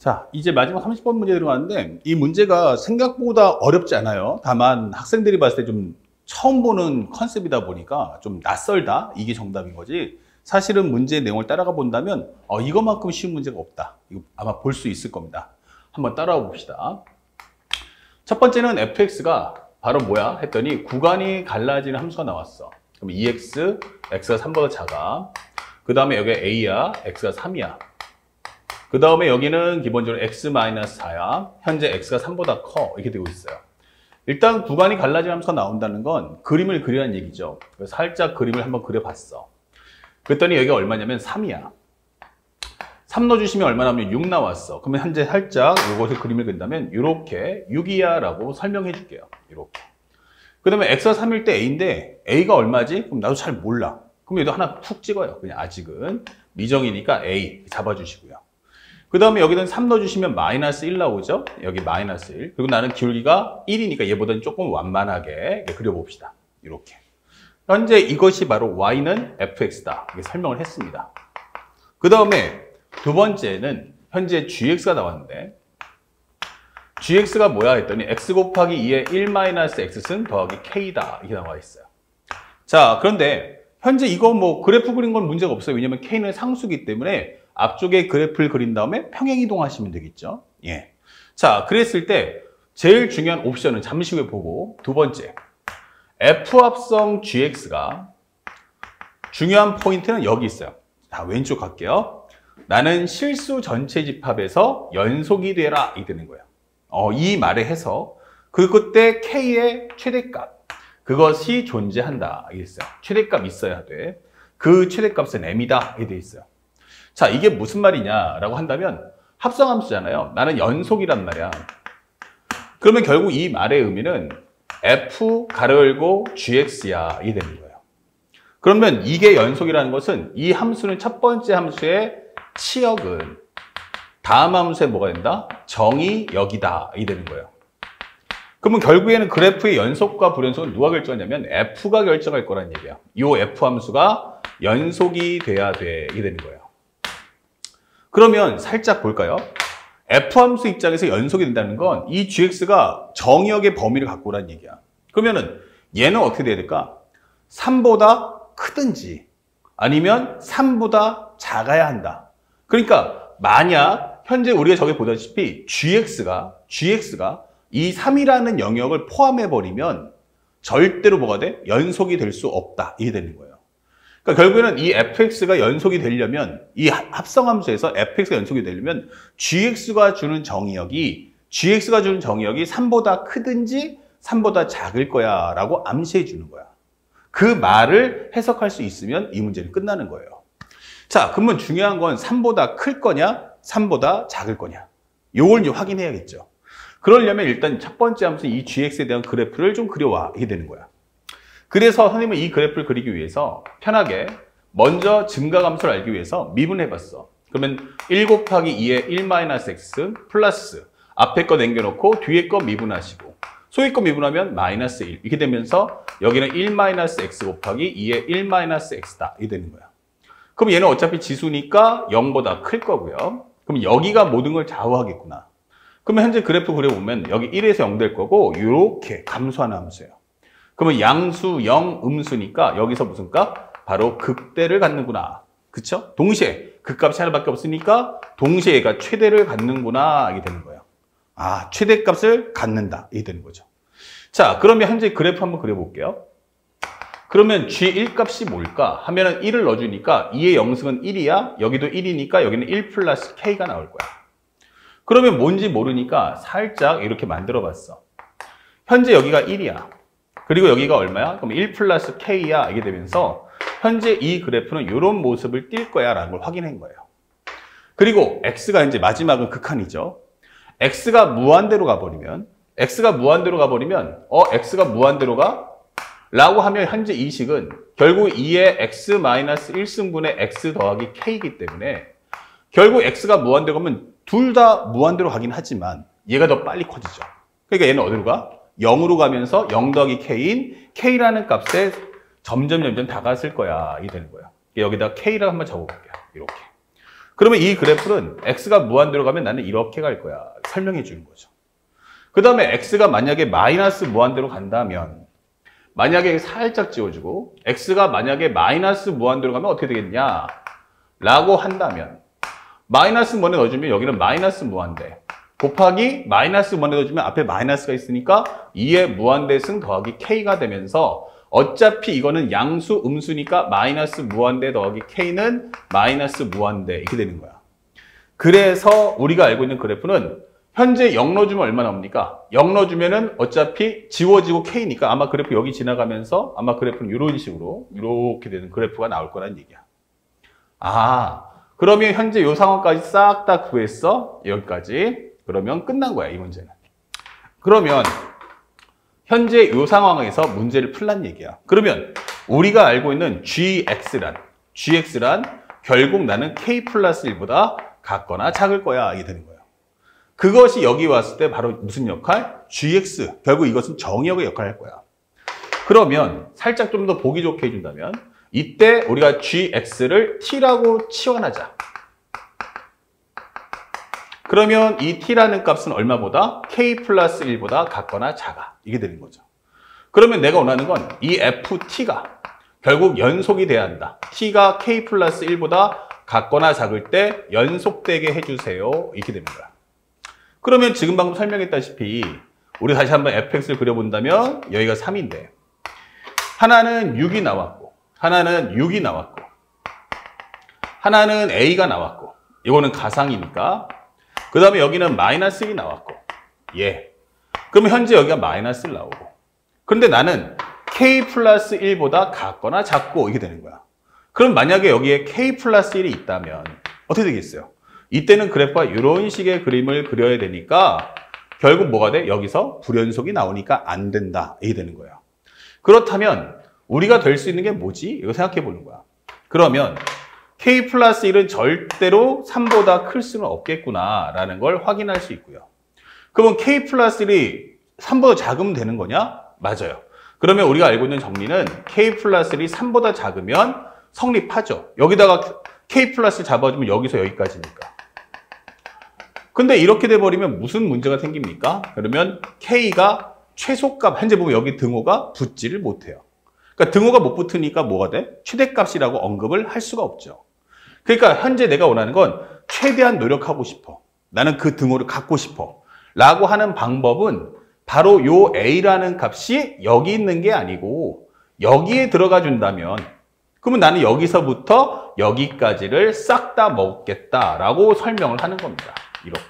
자, 이제 마지막 30번 문제 들어가는데 이 문제가 생각보다 어렵지 않아요. 다만 학생들이 봤을 때 좀 처음 보는 컨셉이다 보니까 좀 낯설다. 이게 정답인 거지. 사실은 문제의 내용을 따라가 본다면 이것만큼 쉬운 문제가 없다. 이거 아마 볼 수 있을 겁니다. 한번 따라가 봅시다. 첫 번째는 fx가 바로 뭐야? 했더니 구간이 갈라지는 함수가 나왔어. 그럼 2x, x가 3보다 작아. 그 다음에 여기 a야, x가 3이야. 그 다음에 여기는 기본적으로 x-4야. 현재 x가 3보다 커. 이렇게 되고 있어요. 일단 구간이 갈라지는 함수가 나온다는 건 그림을 그리라는 얘기죠. 그래서 살짝 그림을 한번 그려봤어. 그랬더니 여기가 얼마냐면 3이야. 3 넣어주시면 얼마 나오면 6 나왔어. 그러면 현재 살짝 이것을 그림을 그린다면 이렇게 6이야 라고 설명해 줄게요. 이렇게. 그 다음에 x가 3일 때 a인데 a가 얼마지? 그럼 나도 잘 몰라. 그럼 얘도 하나 푹 찍어요. 그냥 아직은. 미정이니까 a 잡아주시고요. 그 다음에 여기는 3 넣어주시면 마이너스 1 나오죠? 여기 마이너스 1. 그리고 나는 기울기가 1이니까 얘보다는 조금 완만하게 그려봅시다. 이렇게. 현재 이것이 바로 y는 fx다. 이렇게 설명을 했습니다. 그 다음에 두 번째는 현재 gx가 나왔는데 gx가 뭐야 했더니 x 곱하기 2의 1-x승 더하기 k다. 이렇게 나와 있어요. 자, 그런데 현재 이거 뭐 그래프 그린 건 문제가 없어요. 왜냐면 k는 상수기 때문에 앞쪽에 그래프를 그린 다음에 평행 이동하시면 되겠죠. 예. 자, 그랬을 때 제일 중요한 옵션은 잠시 후에 보고 두 번째 F합성 GX가 중요한 포인트는 여기 있어요. 자, 왼쪽 갈게요. 나는 실수 전체 집합에서 연속이 되라 이 되는 거예요. 이 말에 해서 그때 K의 최대값 그것이 존재한다 이게 있어요. 최대값 있어야 돼. 그 최대값은 M이다 이게 돼 있어요. 자, 이게 무슨 말이냐라고 한다면 합성함수잖아요. 나는 연속이란 말이야. 그러면 결국 이 말의 의미는 f 가로 열고 gx야 이게 되는 거예요. 그러면 이게 연속이라는 것은 이 함수는 첫 번째 함수의 치역은 다음 함수에 뭐가 된다? 정의 여기다 이게 되는 거예요. 그러면 결국에는 그래프의 연속과 불연속은 누가 결정하냐면 f가 결정할 거란 얘기야. 이 f 함수가 연속이 돼야 돼 이게 되는 거예요. 그러면 살짝 볼까요? F함수 입장에서 연속이 된다는 건 이 gx가 정의역의 범위를 갖고 오라는 얘기야. 그러면은 얘는 어떻게 돼야 될까? 3보다 크든지 아니면 3보다 작아야 한다. 그러니까 만약 현재 우리가 저기 보다시피 gx가 이 3이라는 영역을 포함해버리면 절대로 뭐가 돼? 연속이 될 수 없다. 이게 되는 거예요. 그러니까 결국에는 이 fx가 연속이 되려면 이 합성함수에서 fx가 연속이 되려면 gx가 주는 정의역이 3보다 크든지 3보다 작을 거야 라고 암시해 주는 거야. 그 말을 해석할 수 있으면 이 문제는 끝나는 거예요. 자, 그러면 중요한 건 3보다 클 거냐 3보다 작을 거냐 요걸 이제 확인해야겠죠. 그러려면 일단 첫 번째 함수 이 gx에 대한 그래프를 좀 그려와 이게 되는 거야. 그래서 선생님은 이 그래프를 그리기 위해서 편하게 먼저 증가함수를 알기 위해서 미분해봤어. 그러면 1 곱하기 2의 1-x 플러스 앞에 거 남겨놓고 뒤에 거 미분하시고 소위 거 미분하면 마이너스 1 이렇게 되면서 여기는 1-x 곱하기 2의 1-x다 이렇게 되는 거야. 그럼 얘는 어차피 지수니까 0보다 클 거고요. 그럼 여기가 모든 걸 좌우하겠구나. 그러면 현재 그래프 그려보면 여기 1에서 0 될 거고 이렇게 감소하는 함수예요. 그러면 양수 0, 음수니까 여기서 무슨 값? 바로 극대를 갖는구나. 그쵸? 동시에 극값이 하나밖에 없으니까 동시에 얘가 최대를 갖는구나. 이게 되는 거예요. 아, 최대값을 갖는다. 이게 되는 거죠. 자, 그러면 현재 그래프 한번 그려볼게요. 그러면 G1 값이 뭘까? 하면은 1을 넣어주니까 2의 영승은 1이야. 여기도 1이니까 여기는 1 플러스 K가 나올 거야. 그러면 뭔지 모르니까 살짝 이렇게 만들어 봤어. 현재 여기가 1이야. 그리고 여기가 얼마야? 그럼 1 플러스 K야. 이게 되면서 현재 이 그래프는 이런 모습을 띌 거야 라는 걸 확인한 거예요. 그리고 X가 이제 마지막은 극한이죠. X가 무한대로 가버리면 X가 무한대로 가? 라고 하면 현재 이 식은 결국 2의 x-1승분의 x 더하기 k이기 때문에 결국 x가 무한대로 가면 둘 다 무한대로 가긴 하지만 얘가 더 빨리 커지죠. 그러니까 얘는 어디로 가? 0으로 가면서 0 더하기 k인 k라는 값에 점점 다가설 거야. 이 되는 거예요. 여기다 k라고 한번 적어볼게요. 이렇게. 그러면 이 그래프는 x가 무한대로 가면 나는 이렇게 갈 거야. 설명해 주는 거죠. 그 다음에 x가 만약에 마이너스 무한대로 간다면 만약에 살짝 지워주고 x가 만약에 마이너스 무한대로 가면 어떻게 되겠냐 라고 한다면 마이너스 무한대 넣어주면 여기는 마이너스 무한대 곱하기 마이너스 무한대 넣어주면 앞에 마이너스가 있으니까 2의 무한대승 더하기 k가 되면서 어차피 이거는 양수 음수니까 마이너스 무한대 더하기 k는 마이너스 무한대 이렇게 되는 거야. 그래서 우리가 알고 있는 그래프는 현재 0 넣어주면 얼마 나옵니까? 0 넣어주면은 어차피 지워지고 k니까 아마 그래프 여기 지나가면서 아마 그래프는 이런 식으로 이렇게 되는 그래프가 나올 거라는 얘기야. 아, 그러면 현재 이 상황까지 싹 다 구했어? 여기까지. 그러면 끝난 거야, 이 문제는. 그러면 현재 이 상황에서 문제를 풀란 얘기야. 그러면 우리가 알고 있는 gx란 결국 나는 k 플러스 1보다 같거나 작을 거야. 이게 되는 거예요. 그것이 여기 왔을 때 바로 무슨 역할? gx. 결국 이것은 정의역의 역할을 할 거야. 그러면 살짝 좀 더 보기 좋게 해준다면 이때 우리가 gx를 t라고 치환하자. 그러면 이 t라는 값은 얼마보다? k 플러스 1보다 같거나 작아. 이게 되는 거죠. 그러면 내가 원하는 건 이 ft가 결국 연속이 돼야 한다. t가 k 플러스 1보다 같거나 작을 때 연속되게 해주세요. 이렇게 되는 거야. 그러면 지금 방금 설명했다시피 우리 다시 한번 fx를 그려본다면 여기가 3인데 하나는 6이 나왔고 하나는 6이 나왔고 하나는 a가 나왔고 이거는 가상이니까 그 다음에 여기는 마이너스 1이 나왔고 예. 그러면 현재 여기가 마이너스 1 나오고 그런데 나는 k 플러스 1보다 같거나 작고 이게 되는 거야. 그럼 만약에 여기에 k 플러스 1이 있다면 어떻게 되겠어요? 이때는 그래프가 이런 식의 그림을 그려야 되니까 결국 뭐가 돼? 여기서 불연속이 나오니까 안 된다. 이게 되는 거예요. 그렇다면 우리가 될 수 있는 게 뭐지? 이거 생각해 보는 거야. 그러면 k 플러스 1은 절대로 3보다 클 수는 없겠구나 라는 걸 확인할 수 있고요. 그러면 k 플러스 1이 3보다 작으면 되는 거냐? 맞아요. 그러면 우리가 알고 있는 정리는 k 플러스 1이 3보다 작으면 성립하죠. 여기다가 k 플러스 잡아주면 여기서 여기까지니까. 근데 이렇게 돼버리면 무슨 문제가 생깁니까? 그러면 k가 최소값, 현재 보면 여기 등호가 붙지를 못해요. 그러니까 등호가 못 붙으니까 뭐가 돼? 최대값이라고 언급을 할 수가 없죠. 그러니까 현재 내가 원하는 건 최대한 노력하고 싶어. 나는 그 등호를 갖고 싶어. 라고 하는 방법은 바로 요 a라는 값이 여기 있는 게 아니고 여기에 들어가 준다면 그러면 나는 여기서부터 여기까지를 싹 다 먹겠다라고 설명을 하는 겁니다. 이렇게.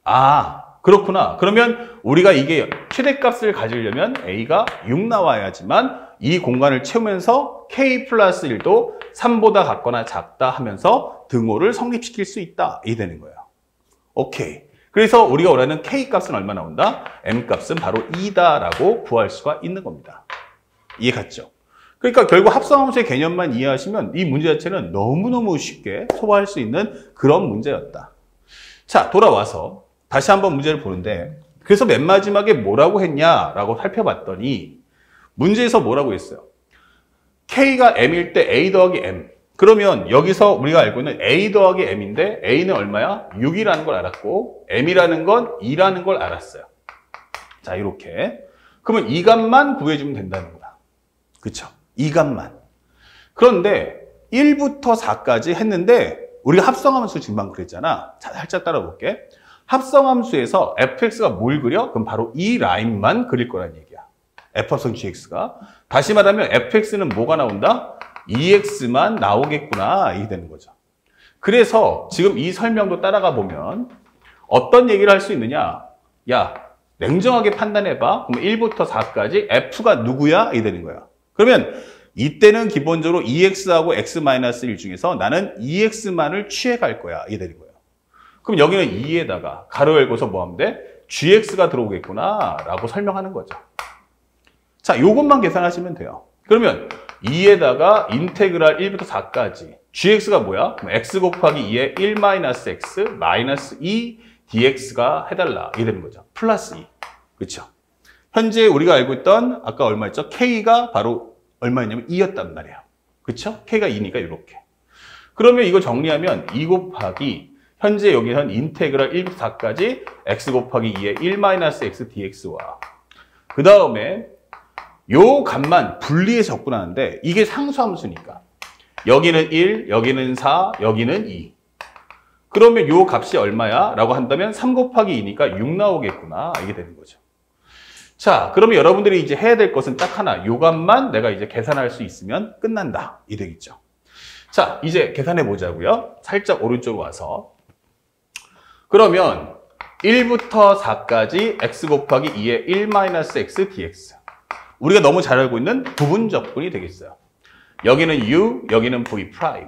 아, 그렇구나. 그러면 우리가 이게 최대값을 가지려면 a가 6 나와야지만 이 공간을 채우면서 k 플러스 1도 3보다 같거나 작다 하면서 등호를 성립시킬 수 있다. 이 되는 거예요. 오케이. 그래서 우리가 원하는 k 값은 얼마 나온다? m 값은 바로 2다라고 구할 수가 있는 겁니다. 이해 갔죠? 그러니까 결국 합성함수의 개념만 이해하시면 이 문제 자체는 너무너무 쉽게 소화할 수 있는 그런 문제였다. 자, 돌아와서 다시 한번 문제를 보는데 그래서 맨 마지막에 뭐라고 했냐라고 살펴봤더니 문제에서 뭐라고 했어요? k가 m일 때 a 더하기 m. 그러면 여기서 우리가 알고 있는 a 더하기 m인데 a는 얼마야? 6이라는 걸 알았고 m이라는 건 2라는 걸 알았어요. 자, 이렇게. 그러면 이 값만 구해주면 된다는 거야. 그쵸? 이 값만. 그런데 1부터 4까지 했는데 우리가 합성함수 지금 그랬잖아. 자, 살짝 따라볼게. 합성함수에서 fx가 뭘 그려? 그럼 바로 이 라인만 그릴 거란 얘기야. f 합성 gx가. 다시 말하면 fx는 뭐가 나온다? 2x만 나오겠구나. 이게 되는 거죠. 그래서 지금 이 설명도 따라가 보면 어떤 얘기를 할 수 있느냐? 야, 냉정하게 판단해봐. 그럼 1부터 4까지 f가 누구야? 이게 되는 거야. 그러면 이때는 기본적으로 2x하고 x-1 중에서 나는 2x만을 취해갈 거야. 이게 되는 거예요. 그럼 여기는 2에다가 가로 열고서 뭐 하면 돼? gx가 들어오겠구나 라고 설명하는 거죠. 자, 요것만 계산하시면 돼요. 그러면 2에다가 인테그랄 1부터 4까지 gx가 뭐야? 그럼 x 곱하기 2에 1-x 마이너스 2 dx가 해달라. 이게 되는 거죠. 플러스 2. 그렇죠? 현재 우리가 알고 있던 아까 얼마였죠? k가 바로 얼마였냐면 2였단 말이에요. 그렇죠? k가 2니까 이렇게. 그러면 이거 정리하면 2 곱하기 현재 여기는 인테그랄 1부터 4까지 x 곱하기 2의 1-x dx와 그 다음에 요 값만 분리해서 접근하는데 이게 상수함수니까 여기는 1, 여기는 4, 여기는 2. 그러면 요 값이 얼마야? 라고 한다면 3 곱하기 2니까 6 나오겠구나. 이게 되는 거죠. 자, 그러면 여러분들이 이제 해야 될 것은 딱 하나. 요 값만 내가 이제 계산할 수 있으면 끝난다. 이 되겠죠. 자, 이제 계산해 보자고요. 살짝 오른쪽으로 와서. 그러면 1부터 4까지 x 곱하기 2의 1-x dx. 우리가 너무 잘 알고 있는 부분적분이 되겠어요. 여기는 u, 여기는 v 프라임.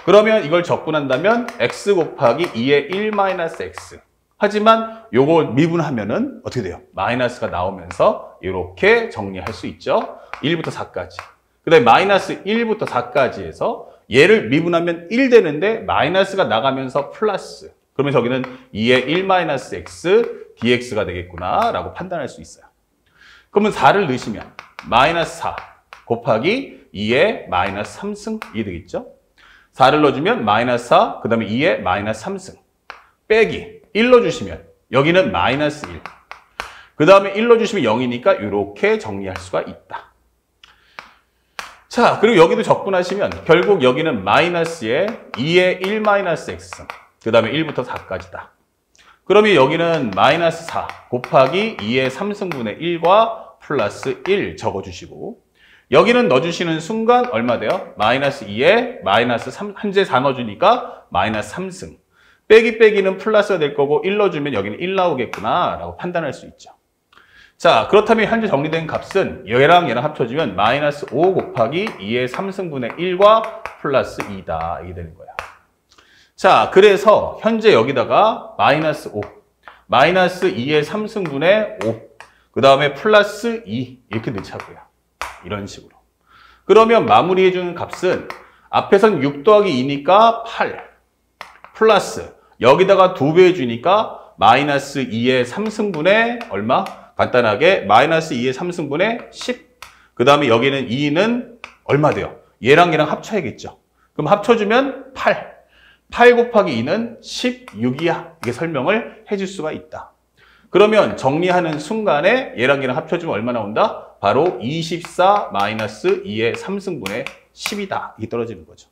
그러면 이걸 적분한다면 x 곱하기 2의 1-x. 하지만 요거 미분하면은 어떻게 돼요? 마이너스가 나오면서 이렇게 정리할 수 있죠. 1부터 4까지. 그 다음에 마이너스 1부터 4까지 해서 얘를 미분하면 1 되는데 마이너스가 나가면서 플러스. 그러면 저기는 2의 1-x dx가 되겠구나 라고 판단할 수 있어요. 그러면 4를 넣으시면 마이너스 4 곱하기 2의 마이너스 3승 이 되겠죠. 4를 넣어주면 마이너스 4, 그 다음에 2의 마이너스 3승. 빼기 1 넣어주시면 여기는 마이너스 1. 그 다음에 1 넣어주시면 0이니까 이렇게 정리할 수가 있다. 자, 그리고 여기도 적분하시면 결국 여기는 마이너스에 2의 1-x. 그 다음에 1부터 4까지다. 그러면 여기는 마이너스 4 곱하기 2의 3승분의 1과 플러스 1 적어주시고 여기는 넣어주시는 순간 얼마 돼요? 마이너스 2에 마이너스 3, 한제 4 넣어주니까 마이너스 3승. 빼기 빼기는 플러스가 될 거고 1 넣어주면 여기는 1 나오겠구나 라고 판단할 수 있죠. 자, 그렇다면 현재 정리된 값은 얘랑 합쳐주면 마이너스 5 곱하기 2의 3승분의 1과 플러스 2다. 이게 되는 거야. 자, 그래서 현재 여기다가 마이너스 5, 마이너스 2의 3승분의 5, 그 다음에 플러스 2 이렇게 넣자고요. 이런 식으로. 그러면 마무리해주는 값은 앞에선 6 더하기 2니까 8 플러스 여기다가 2배 해주니까 마이너스 2의 3승분의 얼마? 간단하게 마이너스 2의 3승분의 10. 그 다음에 여기는 2는 얼마 돼요? 얘랑 얘랑 합쳐야겠죠. 그럼 합쳐주면 8. 8 곱하기 2는 16이야. 이게 설명을 해줄 수가 있다. 그러면 정리하는 순간에 얘랑 얘랑 합쳐주면 얼마 나온다? 바로 24 마이너스 2의 3승분의 10이다. 이게 떨어지는 거죠.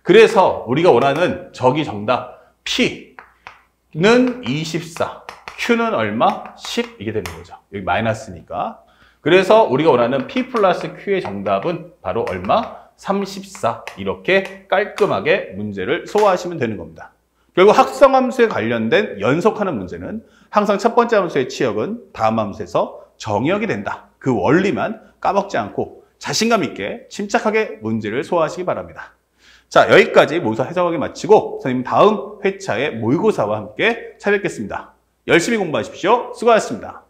그래서 우리가 원하는 저기 정답 P는 24, Q는 얼마? 10 이게 되는 거죠. 여기 마이너스니까. 그래서 우리가 원하는 P 플러스 Q의 정답은 바로 얼마? 34 이렇게 깔끔하게 문제를 소화하시면 되는 겁니다. 결국 합성함수에 관련된 연속하는 문제는 항상 첫 번째 함수의 치역은 다음 함수에서 정의역이 된다. 그 원리만 까먹지 않고 자신감 있게 침착하게 문제를 소화하시기 바랍니다. 자, 여기까지 모의고사 해석하기 마치고 선생님 다음 회차의 모의고사와 함께 찾아뵙겠습니다. 열심히 공부하십시오. 수고하셨습니다.